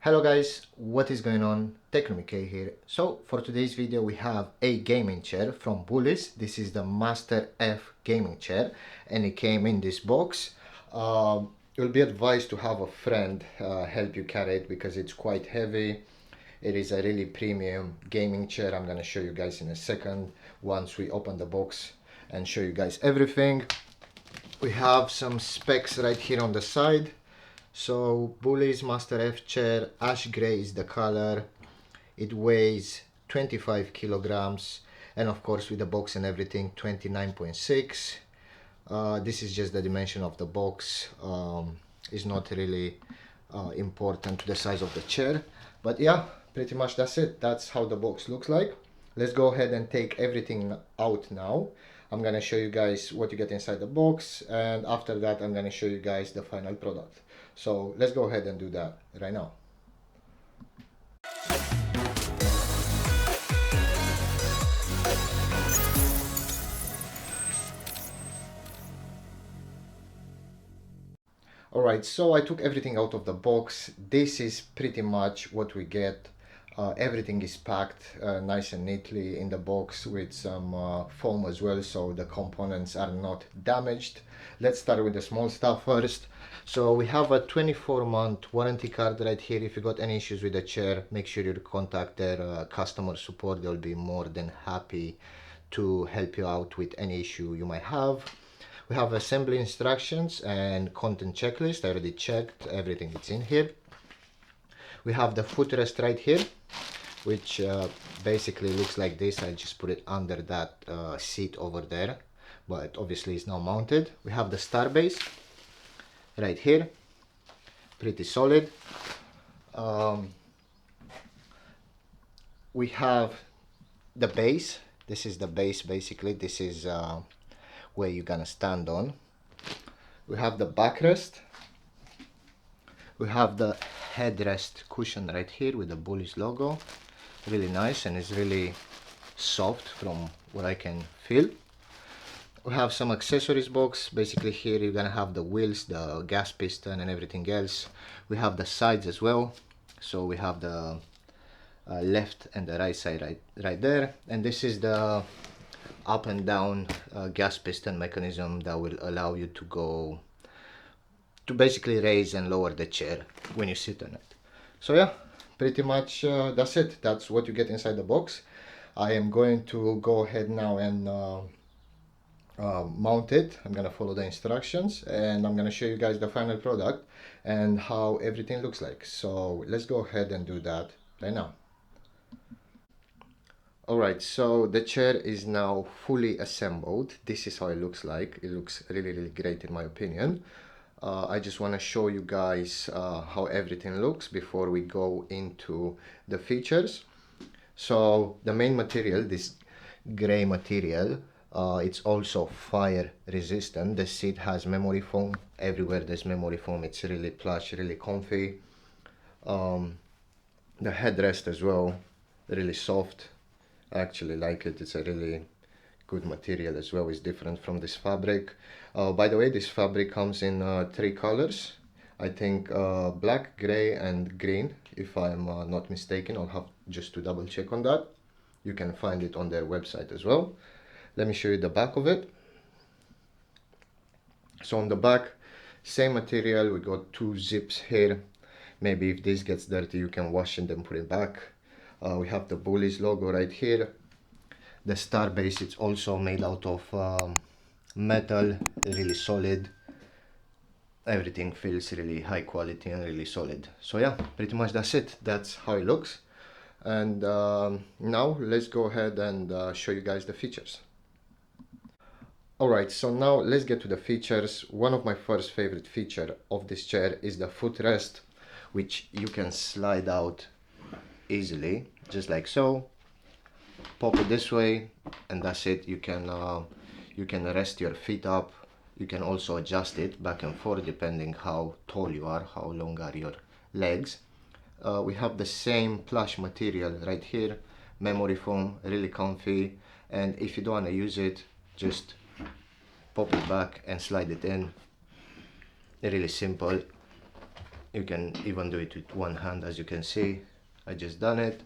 Hello guys, what is going on? Techroomuk here. So for today's video we have a gaming chair from Boulies. This is the Master F gaming chair and it came in this box. You'll be advised to have a friend help you carry it because it's quite heavy. It is a really premium gaming chair. I'm gonna show you guys in a second once we open the box and show you guys everything. We have some specs right here on the side. So Boulies Master F chair, ash gray is the color. It weighs 25 kilograms and of course with the box and everything 29.6. This is just the dimension of the box. It's not really important to the size of the chair, but yeah, pretty much that's it. That's how the box looks like. Let's go ahead and take everything out now. I'm gonna show you guys what you get inside the box, and after that I'm gonna show you guys the final product. So let's go ahead and do that right now. Alright, so I took everything out of the box. This is pretty much what we get. Everything is packed nice and neatly in the box with some foam as well, so the components are not damaged. Let's start with the small stuff first. So we have a 24-month warranty card right here. If you got any issues with the chair, make sure you contact their customer support. They'll be more than happy to help you out with any issue you might have. We have assembly instructions and content checklist. I already checked everything that's in here. We have the footrest right here, which basically looks like this. I just put it under that seat over there, but obviously it's now mounted. We have the star base right here, pretty solid. We have the base. This is the base basically. This is where you're gonna stand on. We have the backrest. We have the headrest cushion right here with the Boulies logo. Really nice, and it's really soft from what I can feel. We have some accessories box. Basically here you're gonna have the wheels, the gas piston and everything else. We have the sides as well. So we have the left and the right side right there. And this is the up and down gas piston mechanism that will allow you to go to basically raise and lower the chair when you sit on it. So yeah, pretty much that's it. That's what you get inside the box. I am going to go ahead now and mount it. I'm gonna follow the instructions and I'm gonna show you guys the final product and how everything looks like. So let's go ahead and do that right now. Alright, so the chair is now fully assembled. This is how it looks like. It looks really great in my opinion. I just want to show you guys how everything looks before we go into the features. So the main material, this gray material, it's also fire resistant. The seat has memory foam. Everywhere there's memory foam. It's really plush, really comfy. The headrest as well, really soft. I actually like it. It's a really good material as well. It's different from this fabric. By the way, this fabric comes in 3 colors. I think black, gray and green, if I'm not mistaken. I'll have just to double check on that. You can find it on their website as well. Let me show you the back of it. So on the back, same material. We got 2 zips here. Maybe if this gets dirty you can wash it and put it back. We have the Boulies logo right here. The star base, it's also made out of metal, really solid. Everything feels really high quality and really solid. So yeah, pretty much that's it. That's how it looks. And now let's go ahead and show you guys the features. Alright, so now let's get to the features. One of my first favorite feature of this chair is the footrest, which you can slide out easily, just like so. Pop it this way and that's it. You can rest your feet up. You can also adjust it back and forth depending how tall you are, how long are your legs. We have the same plush material right here, memory foam, really comfy. And if you don't want to use it, just pop it back and slide it in. Really simple. You can even do it with one hand, as you can see. I just done it.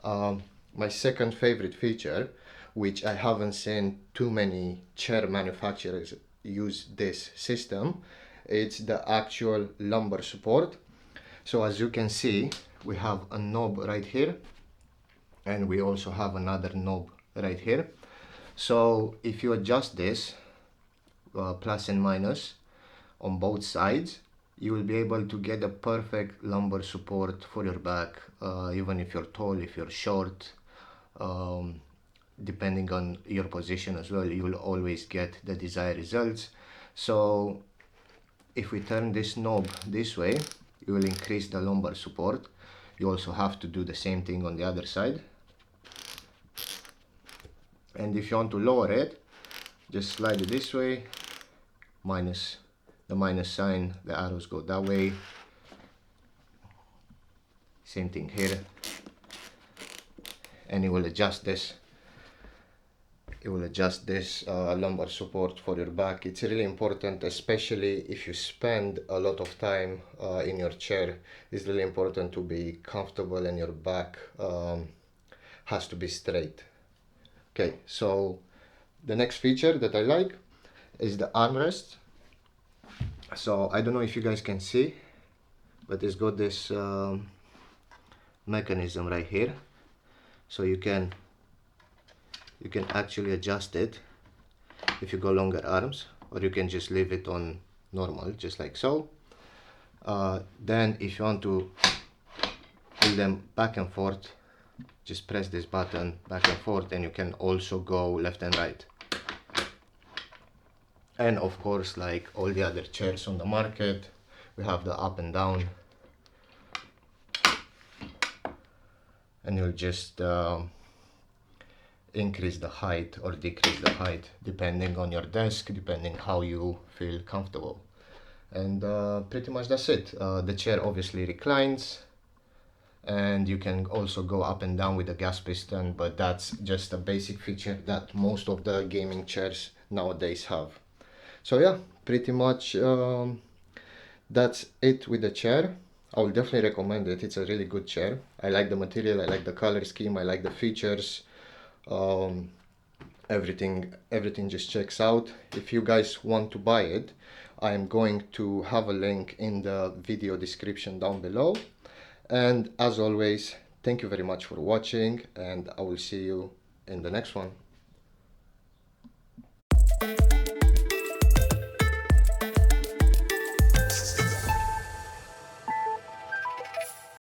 My second favorite feature, which I haven't seen too many chair manufacturers use this system, it's the actual lumbar support. So as you can see, we have a knob right here, and we also have another knob right here. So if you adjust this plus and minus on both sides, you will be able to get a perfect lumbar support for your back, even if you're tall, if you're short, depending on your position as well, you will always get the desired results. So if we turn this knob this way, you will increase the lumbar support. You also have to do the same thing on the other side. And if you want to lower it, just slide it this way, minus the minus sign, the arrows go that way. Same thing here. And it will adjust this. It will adjust this lumbar support for your back. It's really important, especially if you spend a lot of time in your chair. It's really important to be comfortable and your back has to be straight. Okay, so the next feature that I like is the armrest. So I don't know if you guys can see, but it's got this mechanism right here. So you can actually adjust it if you go longer arms, or you can just leave it on normal, just like so. Then if you want to pull them back and forth, just press this button back and forth, and you can also go left and right. And of course, like all the other chairs on the market, we have the up and down, and you'll just increase the height or decrease the height depending on your desk, depending how you feel comfortable. And pretty much that's it. The chair obviously reclines, and you can also go up and down with the gas piston, but that's just a basic feature that most of the gaming chairs nowadays have. So yeah, pretty much that's it with the chair. I will definitely recommend it. It's a really good chair. I like the material, I like the color scheme, I like the features. Everything just checks out. If you guys want to buy it, I am going to have a link in the video description down below. And as always, thank you very much for watching, and I will see you in the next one.